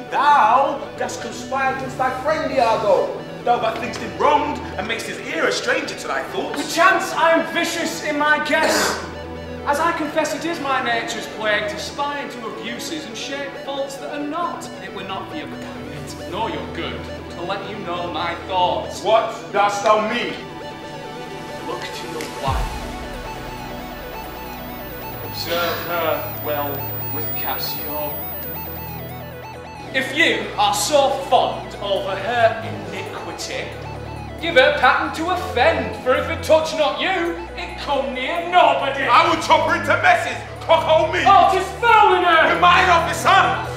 Thou dost conspire against thy friend Iago. Thou that thinkst him wronged, and makest his ear a stranger to thy thoughts. Perchance I am vicious in my guess, as I confess it is my nature's plague to spy into abuses and shape faults that are not. It were not for your benefit, nor your good, to let you know my thoughts. What dost thou mean? Look to your wife. Observe her well with Cassio. If you are so fond over her iniquity, give her pattern to offend, for if it touch not you, it come near nobody. I will chop her into messes, cockhold me! Oh, 'tis foul in her! With mine, officer!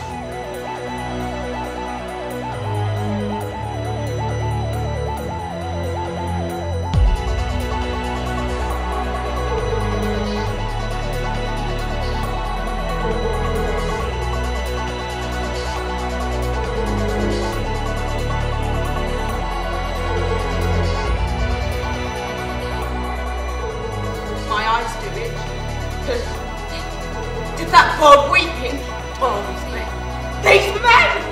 Did that bird weeping? Oh, these men! These men!